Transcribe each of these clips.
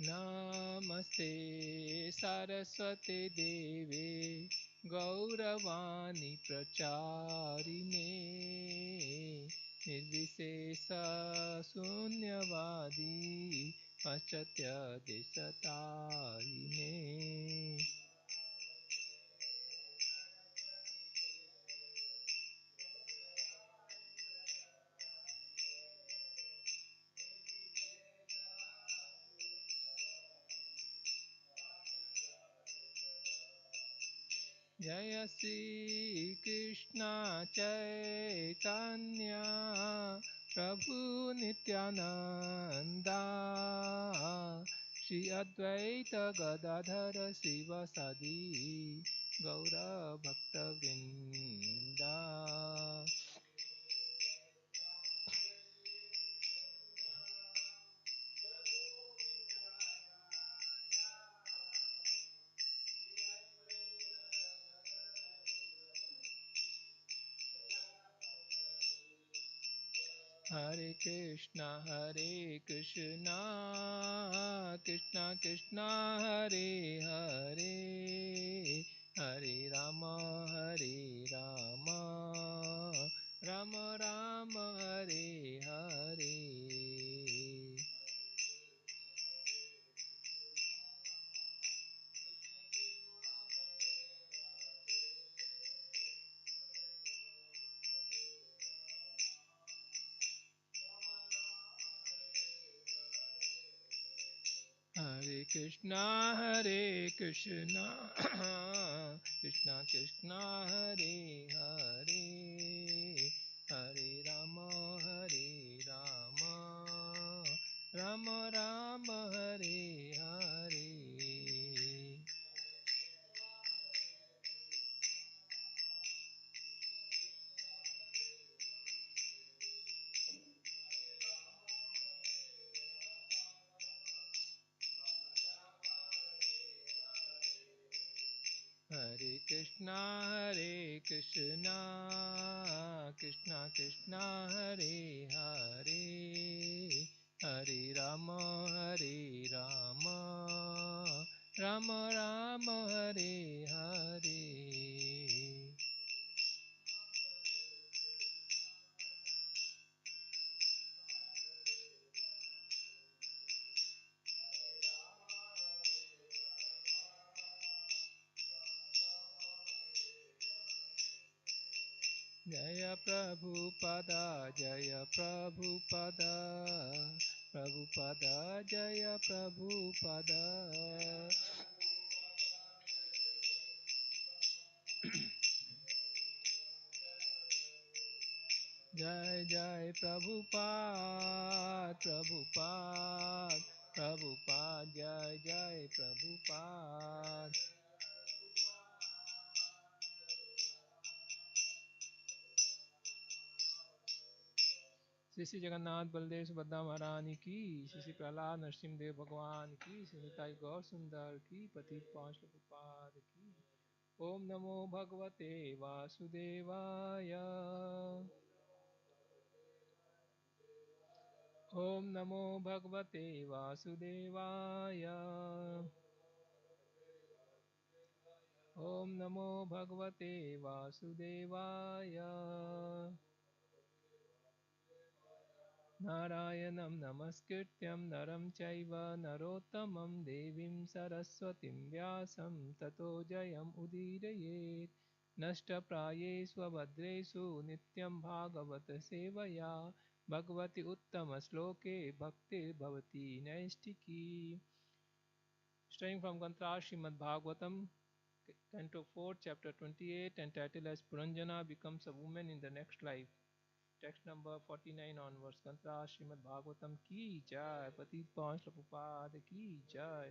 नमस्ते सरस्वती देवे गौरवाणी प्रचारिणे निर्विशेष शून्यवादी पाश्चात्य देशतारिणे जय श्री कृष्ण चैतन्य प्रभु नित्यानंदा श्री अद्वैत गदाधर शिवसादि गौर भक्तवृंदा। Hare Krishna Krishna Krishna Hare Hare Hare Rama Rama Rama Hare Hare Hare Krishna Krishna Krishna Hare Hare Hare Rama Rama Rama Hare Hare Hare Krishna Krishna Krishna Hare Hare Hare Rama Rama Rama Hare Hare Jaya Prabhupada Jaya Prabhupada Prabhupada Jaya Prabhupada Jai Jai Prabhupada Prabhupada Prabhupada Jai Jai Prabhupada Shri Shri Jagannath Baldev Subhadra महारानी की, श्री श्री प्रहलाद नरसिंहदेव भगवान की, श्री निताई गौर सुंदर की, पतित पांच प्रभुपाद की। ओम नमो भगवते वासुदेवाय ओम नमो भगवते वासुदेवाय ओम नमो भगवते वासुदेवाय नारायणं नमस्कृत्यं नरं चैव नरोत्तमं देवीं सरस्वतीं व्यासं ततो जयम् उदीरयेत् नष्टप्रायेषु भद्रेषु नित्यं भागवत सेवया भगवति उत्तमश्लोके भक्तिर्भवति नैष्ठिकी। Straying from Gantra Srimad Bhagavatam, Canto 4, Chapter 28, entitled as Puranjana becomes a woman in the next life. Text number 49 onwards. Gantra Srimad Bhagavatam ki jai, Patit Pawan Prabhupada ki jai.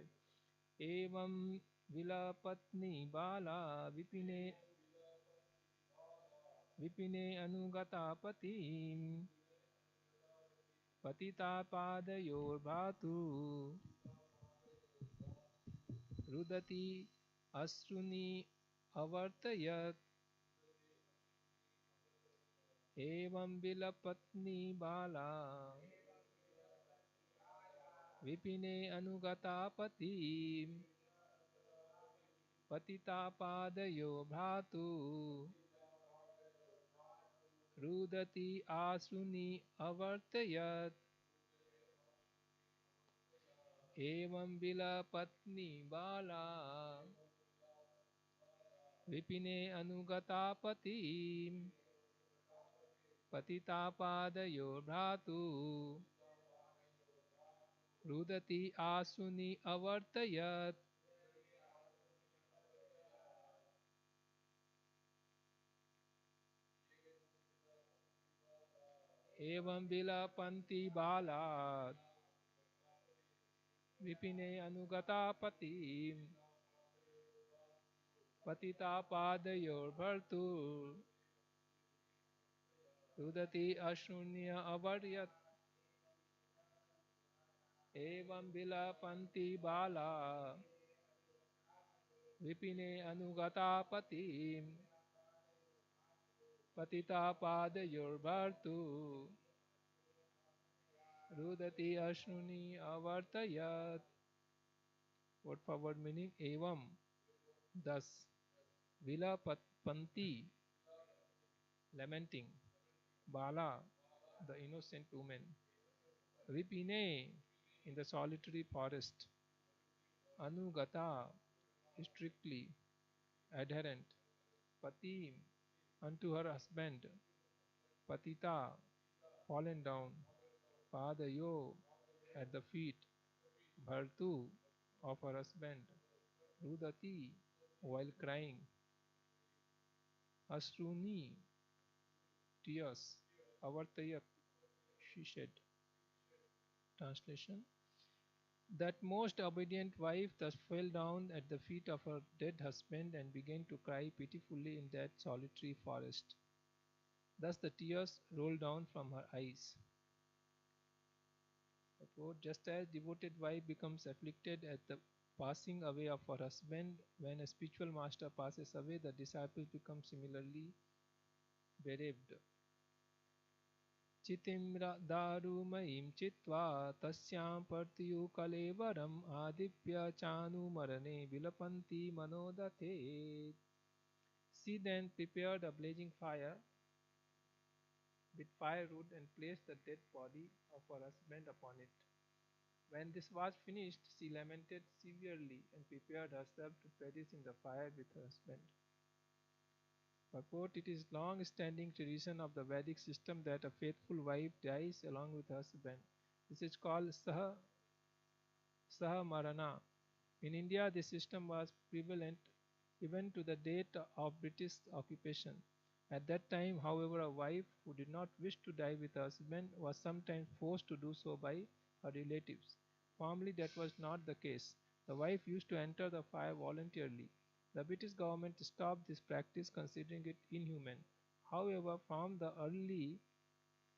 Evam Vilapatni Bala Vipine Anugata Patim Patita Padayor Bhatu Rudati Asruni Avartayat Evam Vilapatni Bala विपिने अनुगता पतिं पतिता पादयो भ्रातु रुदति आशुनि अवर्तयत् एवं विलपत्नि बाला विपिने अनुगता पतिं पतिता पादयो भ्रातु रुदति आशुनि अवर्तयत् एवं विलपन्ति बालात् विपिने अनुगता पतिं पतिता पादयोर्भर्तु रुदति अशून्य अवर्यत् एवं विलपन्ति बाला विपिने अनुगता पतिं पतिता पादयोर्भर्तु रुदति अश्नुनि अवर्तयत्. Word for word meaning evam, thus, vilapanti, lamenting, bala, the innocent woman, vipine, in the solitary forest, anugata, strictly adherent, pati, unto her husband, patita, fallen down, padayo, at the feet, bhartu, of her husband, rudati, while crying, asruni, tears, avartayat, she shed. Translation: that most obedient wife thus fell down at the feet of her dead husband and began to cry pitifully in that solitary forest. Thus the tears rolled down from her eyes. Just as devoted wife becomes afflicted at the passing away of her husband, when a spiritual master passes away, the disciples become similarly bereaved. चितिं दारुमयीं चित्वा तस्यां पर्त्युकलेवरम् आदिप्य चानुमरणे विलपन्ति मनोदते. She then prepared a blazing fire with firewood and placed the dead body of her husband upon it. When this was finished, she lamented severely and prepared herself to perish in the fire with her husband. Purport: it is long-standing tradition of the Vedic system that a faithful wife dies along with her husband. This is called Sahamarana. In India, this system was prevalent even to the date of British occupation. At that time, however, a wife who did not wish to die with her husband was sometimes forced to do so by her relatives. Formerly, that was not the case. The wife used to enter the fire voluntarily. The British government stopped this practice, considering it inhuman. However, from the early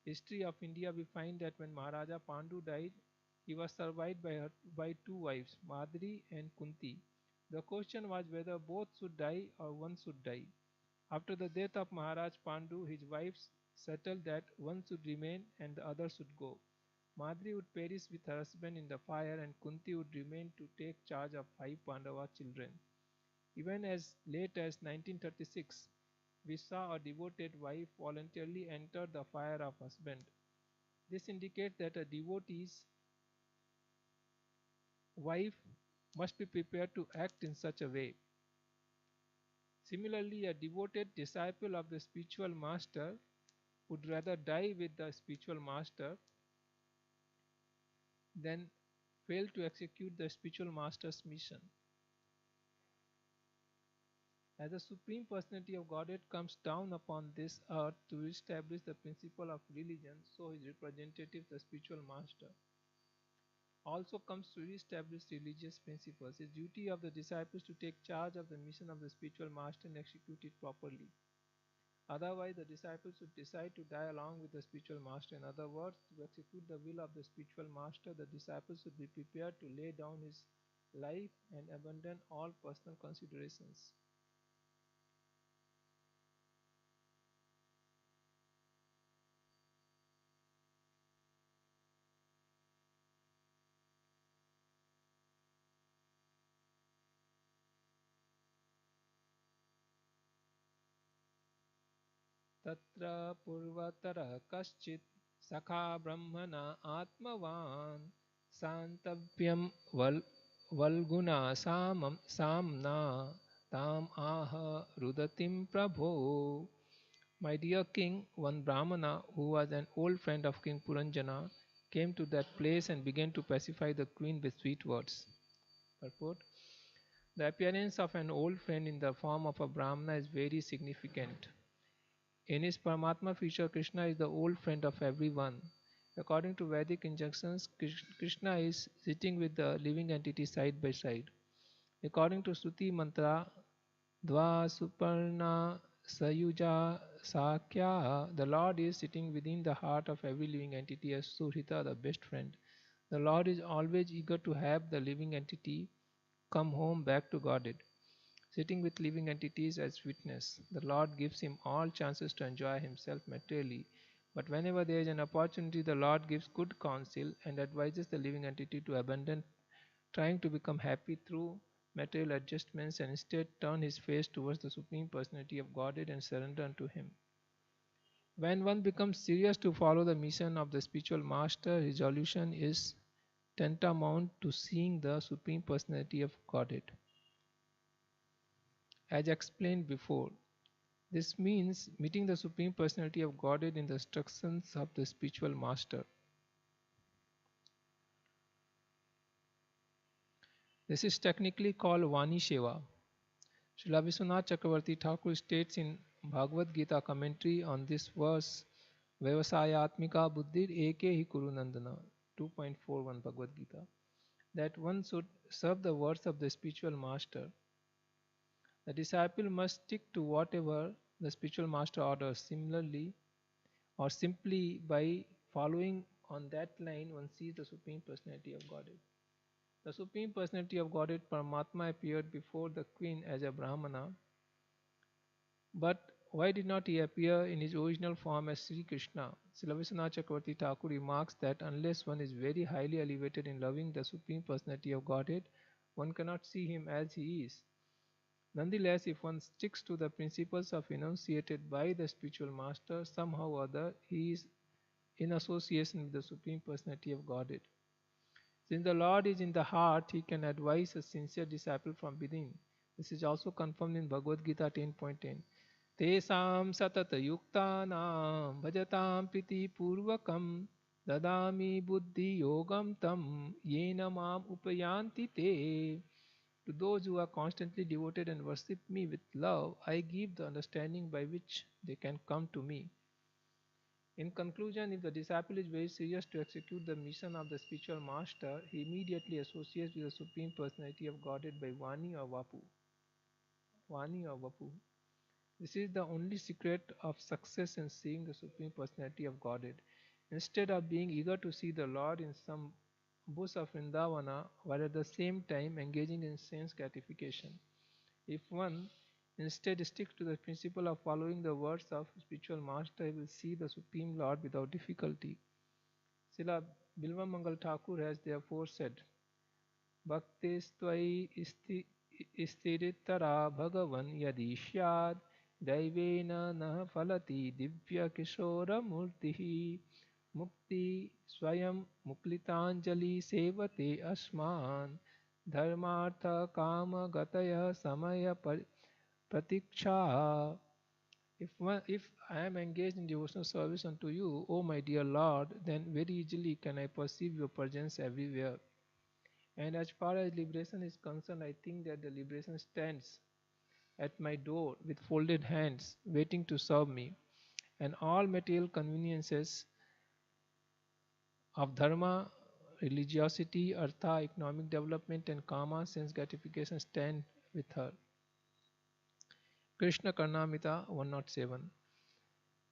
history of India, we find that when Maharaja Pandu died, he was survived by two wives, Madri and Kunti. The question was whether both should die or one should die. After the death of Maharaj Pandu, his wives settled that one should remain and the other should go. Madri would perish with her husband in the fire, and Kunti would remain to take charge of 5 Pandava children. Even as late as 1936, we saw a devoted wife voluntarily enter the fire of husband. This indicates that a devotee's wife must be prepared to act in such a way. Similarly, a devoted disciple of the spiritual master would rather die with the spiritual master than fail to execute the spiritual master's mission. As the Supreme Personality of Godhead comes down upon this earth to establish the principle of religion, so his representative, the spiritual master, also comes to establish religious principles. It's duty of the disciples to take charge of the mission of the spiritual master and execute it properly. Otherwise, the disciples should decide to die along with the spiritual master. In other words, to execute the will of the spiritual master, the disciples should be prepared to lay down his life and abandon all personal considerations. Tatra purvatara kaschit sakha brahmana atmavan santavyam valguna samna tam aha rudatim prabho. My dear king, one Brahmana, who was an old friend of King Puranjana, came to that place and began to pacify the queen with sweet words. Purport: the appearance of an old friend in the form of a Brahmana is very significant. In his Paramatma feature, Krishna is the old friend of everyone. According to Vedic injunctions, Krishna is sitting with the living entity side by side. According to Shruti mantra, Dva Suparna Sayuja Sakya, the Lord is sitting within the heart of every living entity as Surhita, the best friend. The Lord is always eager to have the living entity come home back to Godhead. Sitting with living entities as witness, the Lord gives him all chances to enjoy himself materially. But whenever there is an opportunity, the Lord gives good counsel and advises the living entity to abandon trying to become happy through material adjustments and instead turn his face towards the Supreme Personality of Godhead and surrender unto him. When one becomes serious to follow the mission of the spiritual master, his resolution is tantamount to seeing the Supreme Personality of Godhead. As explained before, this means meeting the Supreme Personality of Godhead in the instructions of the spiritual master. This is technically called Vani Sheva. Srila Vishwanath Chakravarti Thakur states in Bhagavad Gita commentary on this verse, Vyavasayatmika Buddhir Eke Hi Kuru Nandana 2.41 Bhagavad Gita, that one should serve the words of the spiritual master. The disciple must stick to whatever the spiritual master orders. Similarly, or simply by following on that line, one sees the Supreme Personality of Godhead. The Supreme Personality of Godhead Paramatma appeared before the queen as a Brahmana. But why did not he appear in his original form as Sri Krishna? Srila Vishwanath Chakravarti Thakur remarks that unless one is very highly elevated in loving the Supreme Personality of Godhead, one cannot see him as he is. Nonetheless, if one sticks to the principles of enunciated by the spiritual master, somehow or other he is in association with the Supreme Personality of Godhead. Since the Lord is in the heart, he can advise a sincere disciple from within. This is also confirmed in Bhagavad Gita 10.10. Tesam satata yuktanam bhajatam priti purvakam dadami buddhi yogam tam yena mam upayanti te. To those who are constantly devoted and worship me with love, I give the understanding by which they can come to me. In conclusion, if the disciple is very serious to execute the mission of the spiritual master, he immediately associates with the Supreme Personality of Godhead by Vani or Vapu. Vani or Vapu. This is the only secret of success in seeing the Supreme Personality of Godhead. Instead of being eager to see the Lord in some bush of Vrindavana, while at the same time engaging in sense gratification, if one instead sticks to the principle of following the words of spiritual master, he will see the Supreme Lord without difficulty. Srila Bilva Mangal Thakur has therefore said, Bhaktistvai isthiritara bhagavan yadishyad daivena nah falati divya kishora murtihi mukti swayam muklitanjali sevate asman dharmartha kama gataya samaya pratiksha. If I am engaged in devotional service unto you, O my dear Lord, then very easily can I perceive your presence everywhere. And as far as liberation is concerned, I think that the liberation stands at my door with folded hands, waiting to serve me. And all material conveniences of dharma, religiosity, artha, economic development, and kama, sense gratification, stand with her. Krishna Karnamita 107.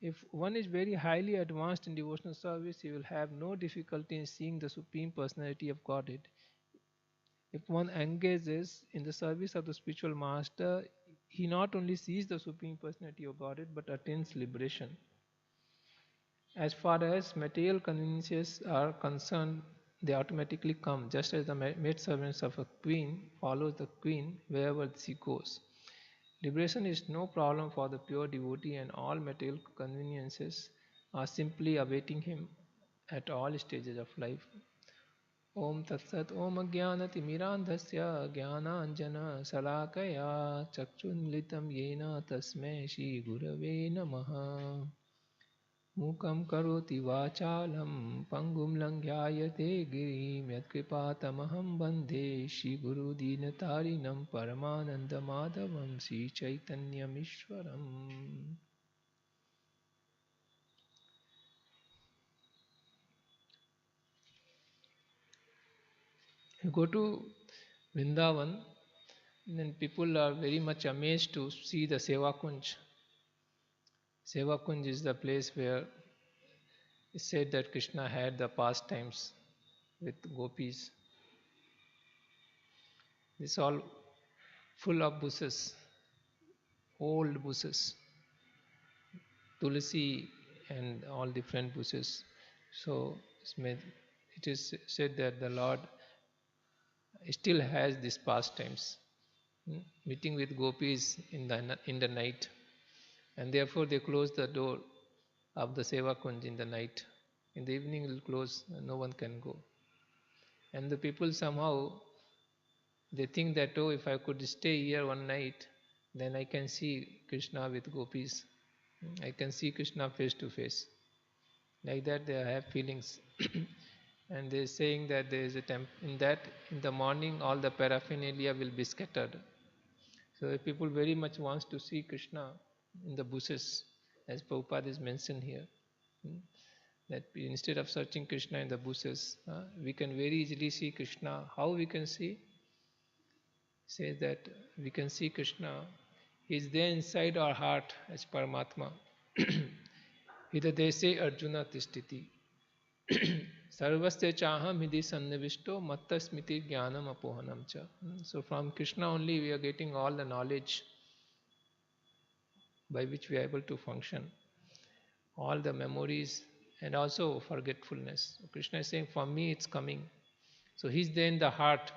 If one is very highly advanced in devotional service, he will have no difficulty in seeing the Supreme Personality of Godhead. If one engages in the service of the spiritual master, he not only sees the Supreme Personality of Godhead but attains liberation. As far as material conveniences are concerned, they automatically come, just as the maidservants of a queen follows the queen wherever she goes. Liberation is no problem for the pure devotee, and all material conveniences are simply awaiting him at all stages of life. Om Tat Sat Om Ajnanatimirandhasya Jnananjana Salakaya Chakshunlitam Yena Tasmai Shri Gurave Namaha. Mukam karoti vachalam pangum langyayate girim yatkripatamaham bande Shri Guru Dinatarinam Paramananda Madhavam Shri Chaitanya Mishwaram. You go to Vrindavan, then people are very much amazed to see the Seva Kunj. Seva Kunj is the place where it's said that Krishna had the pastimes with gopis. It's all full of bushes, old bushes, tulsi and all different bushes. So it is said that the Lord still has these pastimes, meeting with gopis in the night, and therefore they close the door of the Seva Kunj in the night. In the evening it will close, no one can go. And the people somehow, they think that, oh, if I could stay here one night, then I can see Krishna with gopis. I can see Krishna face to face. Like that they have feelings. And they're saying that there is a in the morning all the paraphernalia will be scattered. So if people very much wants to see Krishna in the bushes, as Prabhupada is mentioned here, that instead of searching Krishna in the bushes, we can very easily see Krishna. How we can see? Says that we can see Krishna. He is there inside our heart as Paramatma. Hidadese Arjuna Tishtiti. Sarvasya chaham hidi sannavishto matta smiti jnanam apohanam cha. So from Krishna only we are getting all the knowledge by which we are able to function. All the memories and also forgetfulness. So Krishna is saying, for me it's coming. So he's there in the heart.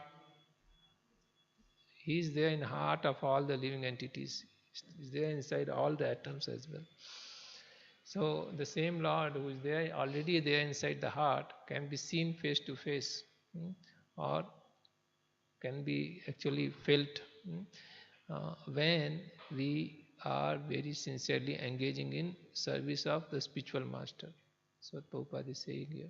He is there in the heart of all the living entities. He is there inside all the atoms as well. So the same Lord who is there, already there inside the heart, can be seen face to face, or can be actually felt when we are very sincerely engaging in service of the spiritual master. So what Prabhupada is saying here.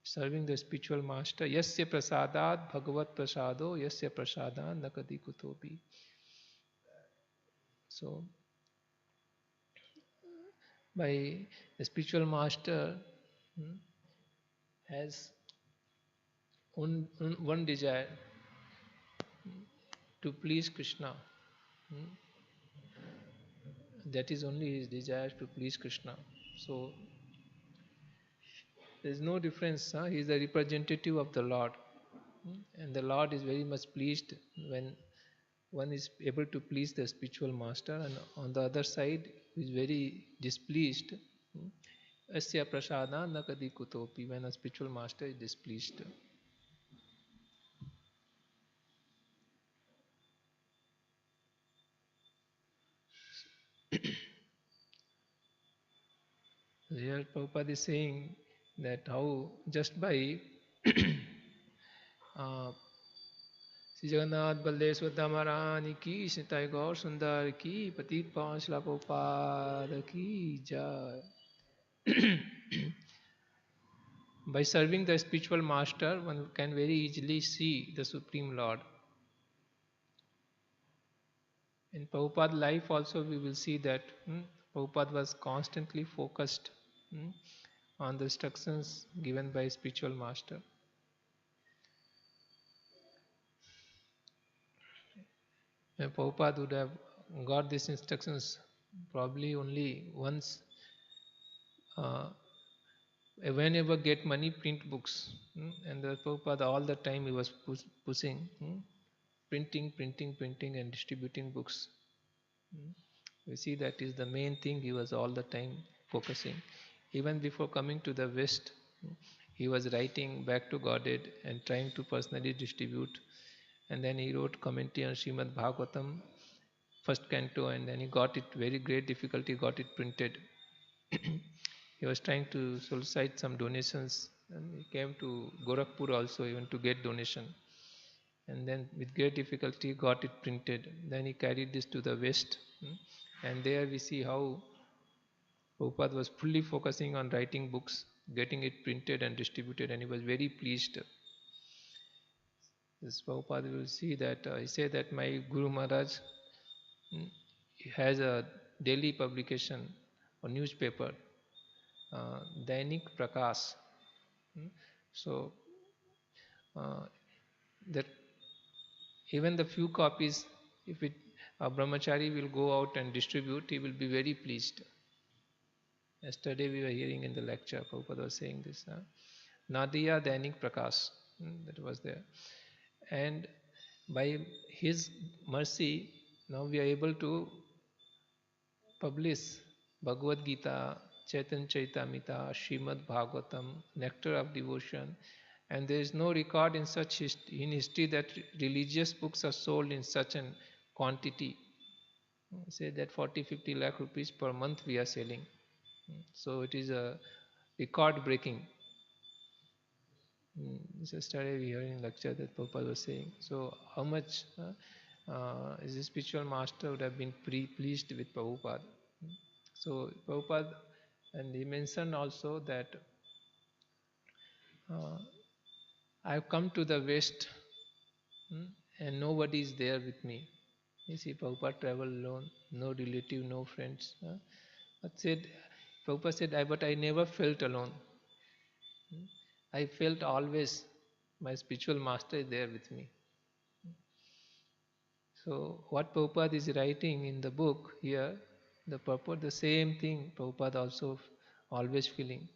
Serving the spiritual master. Yasya prasadat bhagavat prasado yasya prasadan nakadi kutopi. So by the spiritual master has one desire, to please Krishna. That is only his desire, to please Krishna. So there is no difference. He is the representative of the Lord. And the Lord is very much pleased when one is able to please the spiritual master, and on the other side is very displeased. Asya prasada nakadi kutopi, when a spiritual master is displeased. Here Prabhupada is saying that how just by Sri Jagannath Baldev Swadhamarani ki, Snitai Gaur Sundar ki, Patit Pansla Prabhupada ki jai. By serving the spiritual master, one can very easily see the Supreme Lord. In Prabhupada's life also we will see that Prabhupada was constantly focused on the instructions given by spiritual master. And Prabhupada would have got these instructions probably only once. Whenever get money, print books. And the Prabhupada all the time he was pushing, printing and distributing books. We see that is the main thing he was all the time focusing. Even before coming to the West, he was writing back to Godhead and trying to personally distribute. And then he wrote commentary on Srimad Bhagavatam first canto, and then he got it very great difficulty, got it printed. He was trying to solicit some donations, and he came to Gorakhpur also even to get donation. And then with great difficulty got it printed. Then he carried this to the West, and there we see how Prabhupada was fully focusing on writing books, getting it printed and distributed, and he was very pleased. This Prabhupada will see that he said that my Guru Maharaj has a daily publication or newspaper, Dainik Prakash. So that even the few copies, if it a brahmachari will go out and distribute, he will be very pleased. Yesterday we were hearing in the lecture, Prabhupada was saying this. Nadiya Dainik Prakash, that was there. And by his mercy, now we are able to publish Bhagavad Gita, Chaitanya Charitamrita, Srimad Bhagavatam, Nectar of Devotion, and there is no record in such in history that religious books are sold in such an quantity. Say that 40-50 lakh rupees per month we are selling. So it is a record breaking. Yesterday we heard in lecture that Prabhupada was saying. So how much is the spiritual master would have been pleased with Prabhupada. So Prabhupada, and he mentioned also that I have come to the West and nobody is there with me. You see, Prabhupada traveled alone, no relative, no friends. But Prabhupada said, but I never felt alone. I felt always my spiritual master is there with me. So what Prabhupada is writing in the book here, the purport, the same thing Prabhupada also always feeling.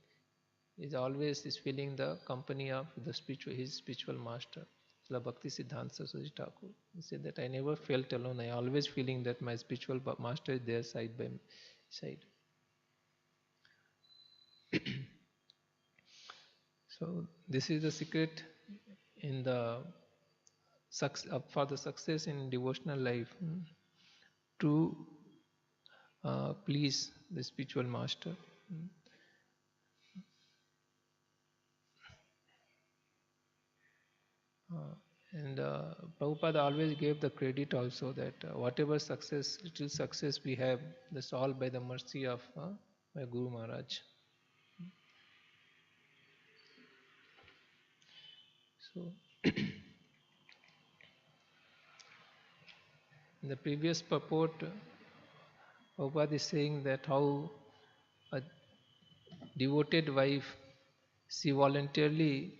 Is feeling the company of his spiritual master, Srila Bhakti Siddhanta Saraswati Thakur. He said that I never felt alone. I always feeling that my spiritual master is there side by side. So this is the secret in the for the success in devotional life, to please the spiritual master. And Prabhupada always gave the credit also that whatever little success we have, that's all by the mercy of my Guru Maharaj. So, in the previous purport, Prabhupada is saying that how a devoted wife, she voluntarily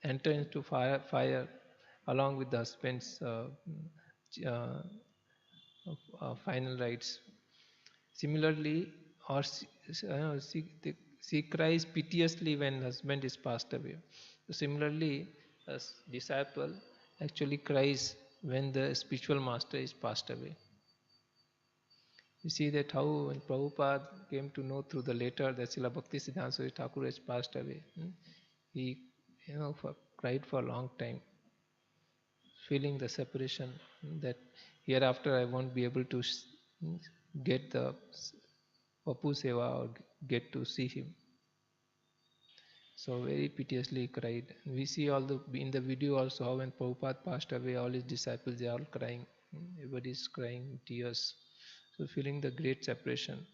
enters into fire along with the husband's final rites. Similarly, or she cries piteously when husband is passed away. So similarly, a disciple actually cries when the spiritual master is passed away. You see that how when Prabhupada came to know through the letter that Srila Bhakti Siddhanta Saraswati Thakur has passed away, he cried for a long time, feeling the separation, that hereafter I won't be able to get the Papu Seva or get to see him. So very piteously cried. We see in the video also how when Prabhupada passed away, all his disciples, they are all crying. Everybody is crying tears. So feeling the great separation.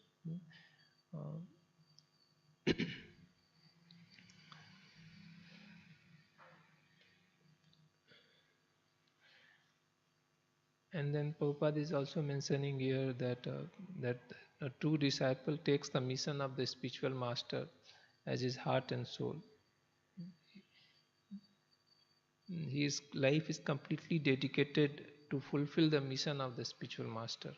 And then Prabhupada is also mentioning here that a true disciple takes the mission of the spiritual master as his heart and soul. His life is completely dedicated to fulfill the mission of the spiritual master.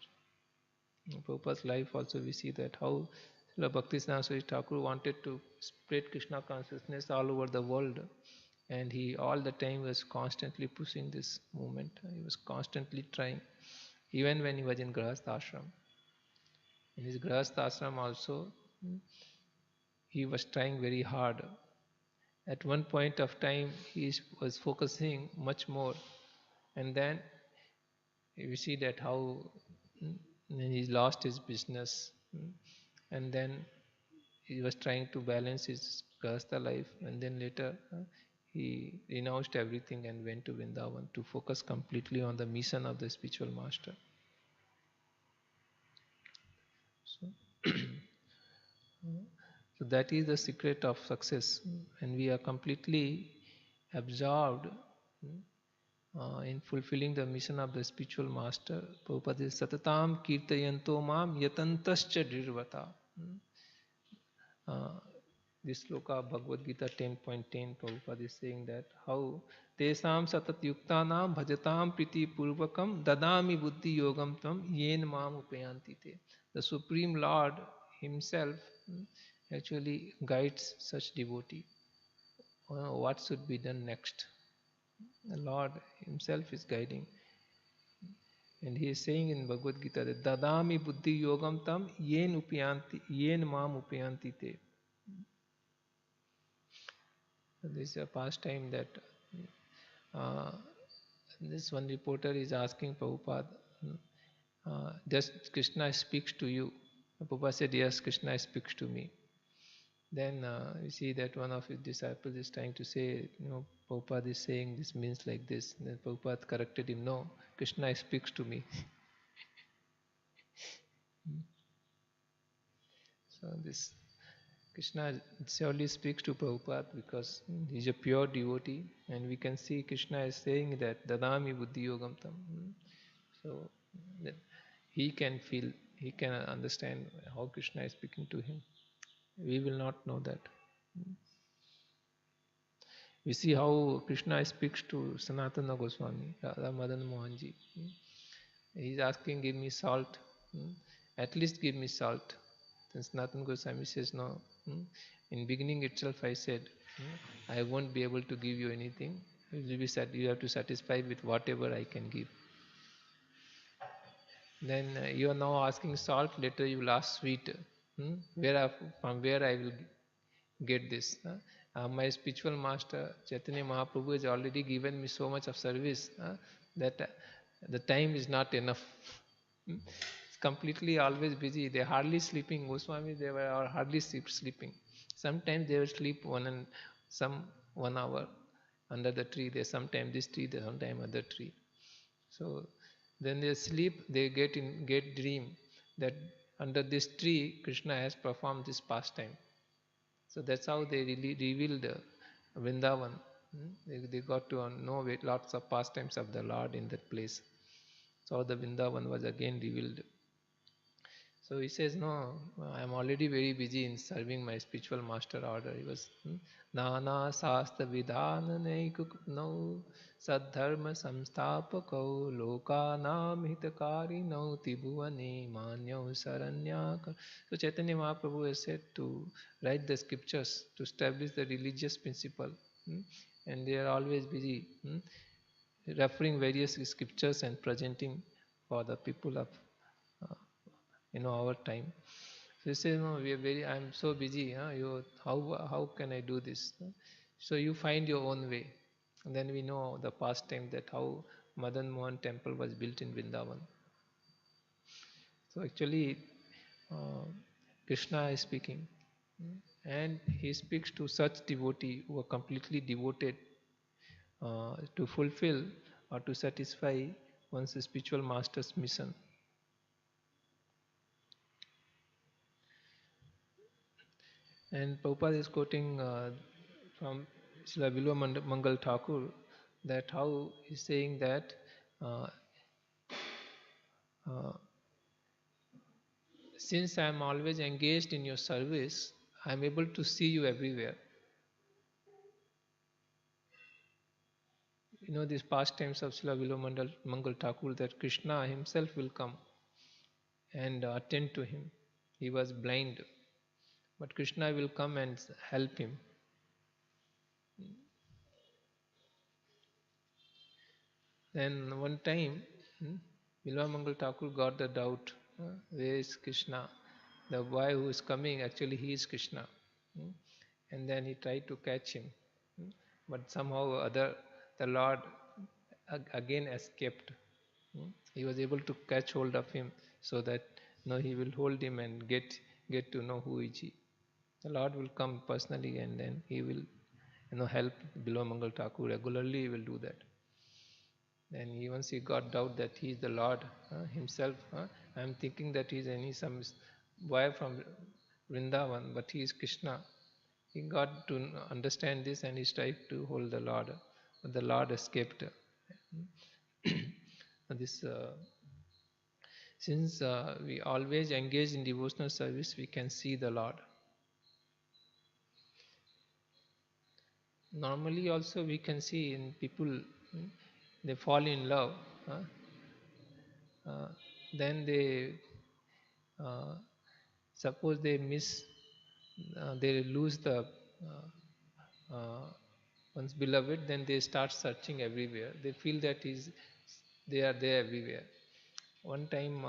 In Prabhupada's life also we see that how Srila Bhaktisiddhanta Saraswati Thakur wanted to spread Krishna consciousness all over the world, and he all the time was constantly pushing this movement. He was constantly trying, even when he was in Grahastha Ashram. In his Grahastha Ashram also, he was trying very hard. At one point of time, he was focusing much more, and then we see that how and he lost his business, and then he was trying to balance his Grahastha life, and then later he renounced everything and went to Vrindavan to focus completely on the mission of the spiritual master. So, so that is the secret of success, and we are completely absorbed in fulfilling the mission of the spiritual master. Prabhupada is Satatam Kirtayanto Mam Yatantascha Drirvata. This sloka of Bhagavad Gita 10.10, Prabhupada is saying that how Tesam Satat Yuktanam Bhajatam Priti Purvakam Dadami Buddhi Yogam Tam Yen Mam Upayanti Te. The Supreme Lord Himself actually guides such devotee. What should be done next? The Lord Himself is guiding. And He is saying in Bhagavad Gita that Dadami Buddhi Yogam Tam Yen Mam Upayanti Te. This is a pastime that this one reporter is asking Prabhupada, does Krishna speaks to you? Prabhupada said, yes, Krishna speaks to me. Then you see that one of his disciples is trying to say, Prabhupada is saying this means like this. Then Prabhupada corrected him, no, Krishna speaks to me. So this Krishna surely speaks to Prabhupada because he is a pure devotee, and we can see Krishna is saying that Dadami Buddhi Yogam Tam. So that he can feel, he can understand how Krishna is speaking to him. We will not know that. We see how Krishna speaks to Sanatana Goswami, Radha Madan Mohanji. He is asking, give me salt. At least give me salt. Then Sanatana Goswami says, no. In beginning itself I said, I won't be able to give you anything. You have to satisfy with whatever I can give. Then you are now asking salt, later you will ask sweet. From where I will get this? My spiritual master Chaitanya Mahaprabhu has already given me so much of service that the time is not enough. It's completely always busy. They are hardly sleeping. Goswami, they were hardly sleeping. Sometimes they will sleep 1 hour under the tree. They sometimes this tree, they sometimes other tree. So then they sleep, they get dream that under this tree Krishna has performed this pastime. So that's how they really revealed Vrindavan. They got to know lots of pastimes of the Lord in that place. So the Vrindavan was again revealed. So he says, no, I am already very busy in serving my spiritual master order. He was Nana Sastra Vidhanane Kukno Sadharma Samstapako Lokanam Hitakari No Tibhuvane Manyo Saranyaka. So Chaitanya Mahaprabhu has said to write the scriptures to establish the religious principle. And they are always busy referring various scriptures and presenting for the people of our time. So he says, no, I am so busy. How can I do this? So you find your own way. And then we know the past time that how Madan Mohan temple was built in Vrindavan. So actually, Krishna is speaking, and he speaks to such devotee who are completely devoted to fulfill or to satisfy one's spiritual master's mission. And Prabhupada is quoting from Srila Bilwa Mangal Thakur that how he's saying that since I am always engaged in your service, I am able to see you everywhere. These pastimes of Srila Bilwa Mangal Thakur, that Krishna himself will come and attend to him. He was blind, but Krishna will come and help him. Then one time, Bilwa Mangal Thakur got the doubt, where is Krishna? The boy who is coming, actually he is Krishna. And then he tried to catch him. But somehow or other, the Lord again escaped. He was able to catch hold of him. so that he will hold him and get to know who is he. The Lord will come personally, and then he will help Bilo Mangal Thakur regularly. He will do that. And once he got doubt that he is the Lord himself, I am thinking that he is some boy from Vrindavan, but he is Krishna. He got to understand this, and he tried to hold the Lord, but the Lord escaped. This since we always engage in devotional service, we can see the Lord. Normally also we can see in people, they fall in love, then they suppose they they lose the one's beloved, then they start searching everywhere. They feel that they are there everywhere. One time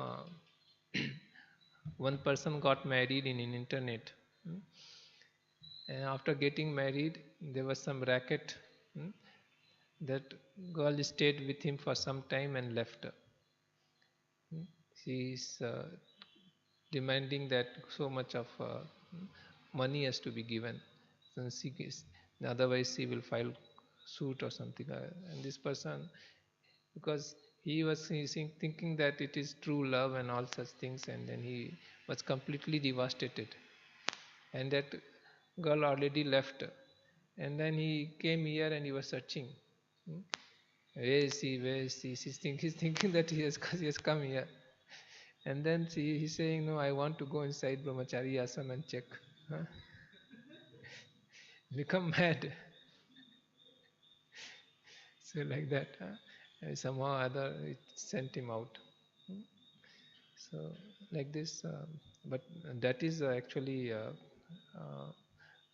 one person got married in internet, and after getting married there was some racket. That girl stayed with him for some time and left. She is demanding that so much of money has to be given, since otherwise he will file suit or something. And this person, because he was thinking that it is true love and all such things, and then he was completely devastated. And that girl already left, and then he came here and he was searching. Where is he? Where is he? He's thinking that he has come here. And then he's saying, no, I want to go inside Brahmachari Asam and check. Become mad. So like that, somehow or other it sent him out. So like this, but that is actually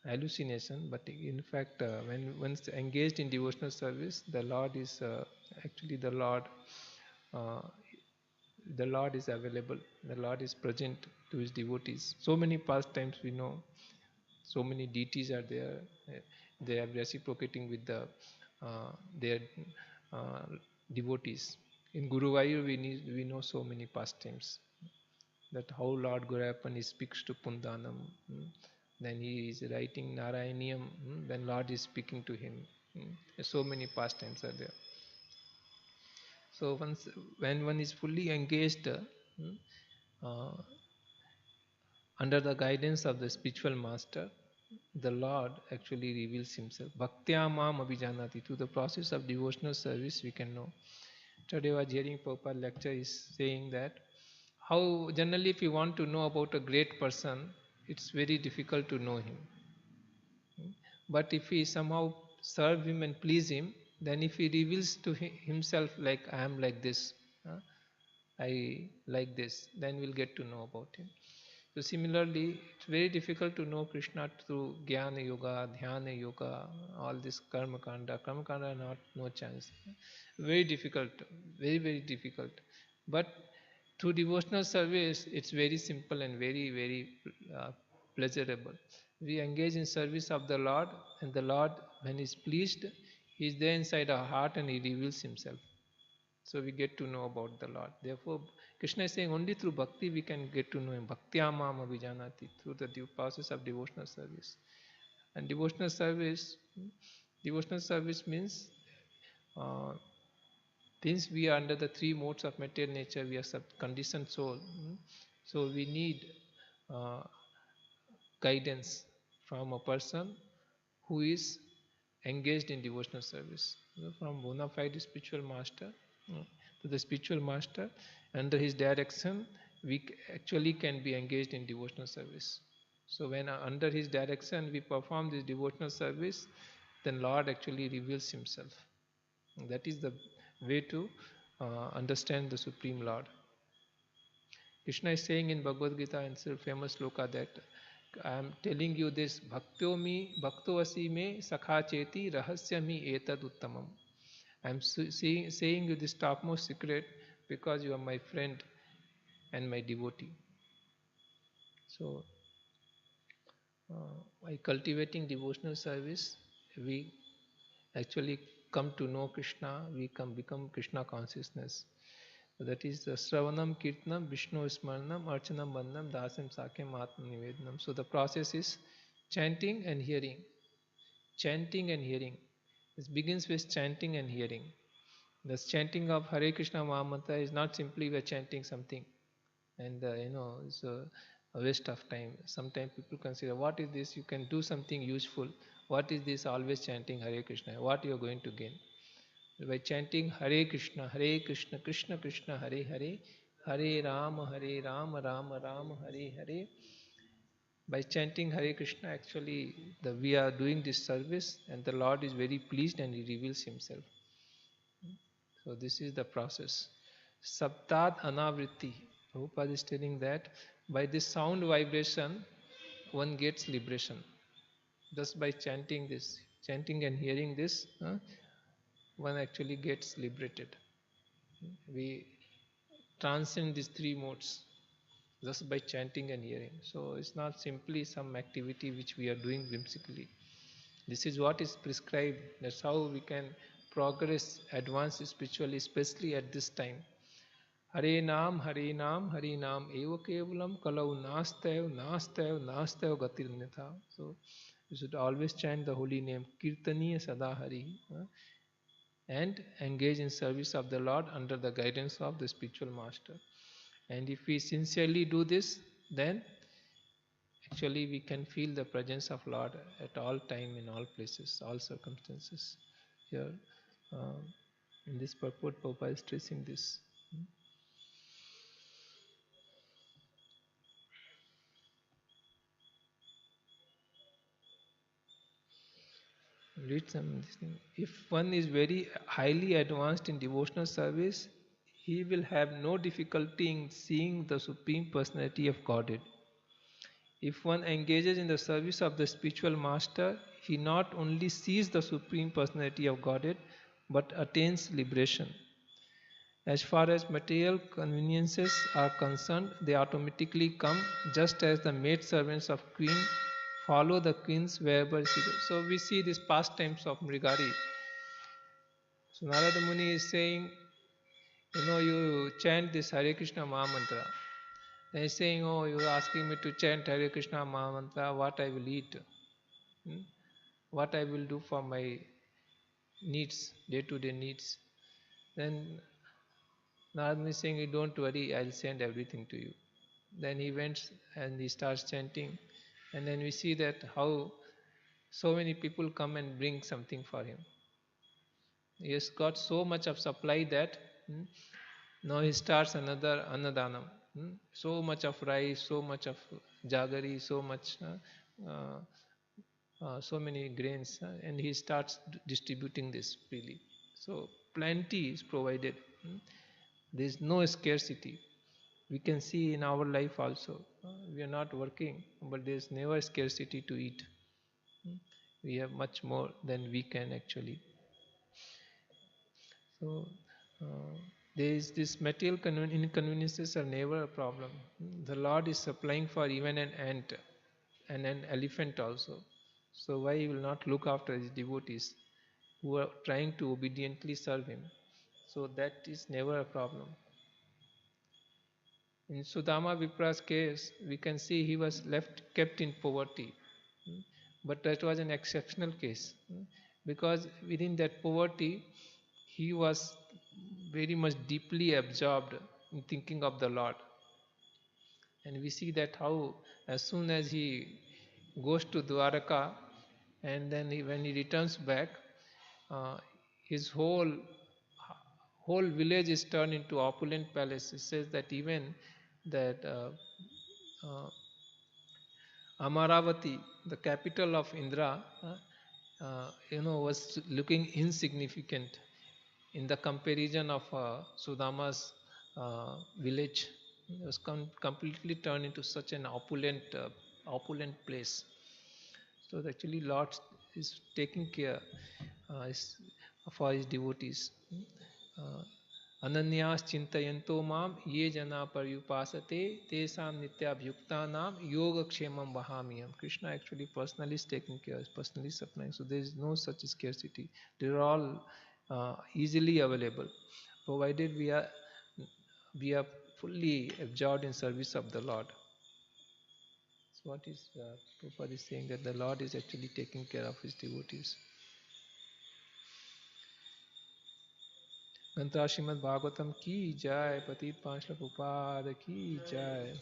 hallucination. But in fact, when once engaged in devotional service, the Lord is actually the Lord. The Lord is available. The Lord is present to his devotees. So many pastimes we know. So many deities are there. They are reciprocating with their uh, devotees. In Guruvayur we know so many pastimes. That how Lord Gurappan speaks to Pundanam. Then he is writing Narayaniyam. Then Lord is speaking to him. So many pastimes are there. So when one is fully engaged under the guidance of the spiritual master, the Lord actually reveals himself. Bhaktya mam abhijanati. Through the process of devotional service we can know. Today I was hearing Prabhupada lecture is saying that how generally if you want to know about a great person, it's very difficult to know him. But if we somehow serve him and please him, then if he reveals to himself like I am like this, I like this, then we'll get to know about him. So similarly, it's very difficult to know Krishna through Jnana Yoga, Dhyana Yoga, all this Karma Kanda. Karma Kanda, no chance. Very difficult, very, very difficult. But through devotional service, it's very simple and very, very pleasurable. We engage in service of the Lord, and the Lord, when He is pleased, He is there inside our heart and He reveals Himself. So we get to know about the Lord. Therefore, Krishna is saying only through bhakti we can get to know Him. Bhaktya mam abhijanati, through the process of devotional service. And devotional service means since we are under the three modes of material nature, we are conditioned soul. So we need guidance from a person who is engaged in devotional service. From bona fide spiritual master to the spiritual master, under his direction, we actually can be engaged in devotional service. So when under his direction we perform this devotional service, then Lord actually reveals himself. That is the way to understand the Supreme Lord. Krishna is saying in Bhagavad Gita, in the famous sloka, that I am telling you this, bhaktovasi me sakha cheti rahasyami etad uttamam. I am saying you this topmost secret because you are my friend and my devotee. So by cultivating devotional service, we actually come to know Krishna, we become Krishna consciousness. So that is the Sravanam, Kirtanam, Vishnu Smaranam, Archanam, Bandham, Dasam, Sakyam, Atma Nivedanam. So the process is chanting and hearing. Chanting and hearing. This begins with chanting and hearing. The chanting of Hare Krishna Mahamantra is not simply we are chanting something and it's a waste of time. Sometimes people consider, what is this? You can do something useful. What is this always chanting Hare Krishna? What you are going to gain? By chanting Hare Krishna, Krishna Krishna, Hare Hare, Hare Rama, Rama Rama, Hare Hare. By chanting Hare Krishna, actually we are doing this service and the Lord is very pleased and He reveals Himself. So this is the process. Saptat Anavritti. Prabhupada is telling that by this sound vibration, one gets liberation. Just by chanting this, chanting and hearing this, one actually gets liberated. We transcend these three modes just by chanting and hearing. So it's not simply some activity which we are doing whimsically. This is what is prescribed. That's how we can progress, advance spiritually, especially at this time. Hare Nam, Hare Nam, Hare Nam, Eva Kevalam, Kalau Nastev, Nastev, Nastev Gatirnitha. So you should always chant the holy name, Kirtaniya Sada Hari, and engage in service of the Lord under the guidance of the spiritual master. And if we sincerely do this, then actually we can feel the presence of Lord at all time, in all places, all circumstances. Here, in this purport, Prabhupada is stressing this. Read some this thing. If one is very highly advanced in devotional service, he will have no difficulty in seeing the Supreme Personality of Godhead. If one engages in the service of the spiritual master, he not only sees the Supreme Personality of Godhead, but attains liberation. As far as material conveniences are concerned, they automatically come, just as the maid servants of queen follow the queens wherever she goes. So we see these pastimes of Mrigari. So Narada Muni is saying, you chant this Hare Krishna Mahamantra. They are saying, oh, you are asking me to chant Hare Krishna Mahamantra, what I will eat, what I will do for my needs, day-to-day needs. Then Narada is saying, don't worry, I'll send everything to you. Then he went and he starts chanting. And then we see that how so many people come and bring something for him. He has got so much of supply that now he starts another Annadanam. So much of rice, so much of jaggery, so much, so many grains, and he starts distributing this freely. So plenty is provided. There is no scarcity. We can see in our life also. We are not working, but there is never scarcity to eat. We have much more than we can actually. So there is this material inconveniences are never a problem. The Lord is supplying for even an ant and an elephant also. So why he will not look after his devotees who are trying to obediently serve him? So that is never a problem. In Sudama Vipra's case, we can see he was kept in poverty. But that was an exceptional case, because within that poverty, he was very much deeply absorbed in thinking of the Lord. And we see that how as soon as he goes to Dwaraka, and then when he returns back, his whole village is turned into opulent palace. It says that even that Amaravati, the capital of Indra, was looking insignificant in the comparison of Sudama's village. It was completely turned into such an opulent place. So actually Lord is taking care for his devotees. Ananyas chintayanto mam ye jana paryupasate tesam nityabhyuktanam yoga kshemam vahamiyam. Krishna actually personally is taking care, personally supplying. So there is no such scarcity. They are all easily available, provided we are we are fully absorbed in service of the Lord. So what is Prabhupada is saying, that the Lord is actually taking care of his devotees. Mantra Srimad Bhagavatam ki jai, Patit Panchla Prabhupada ki jai.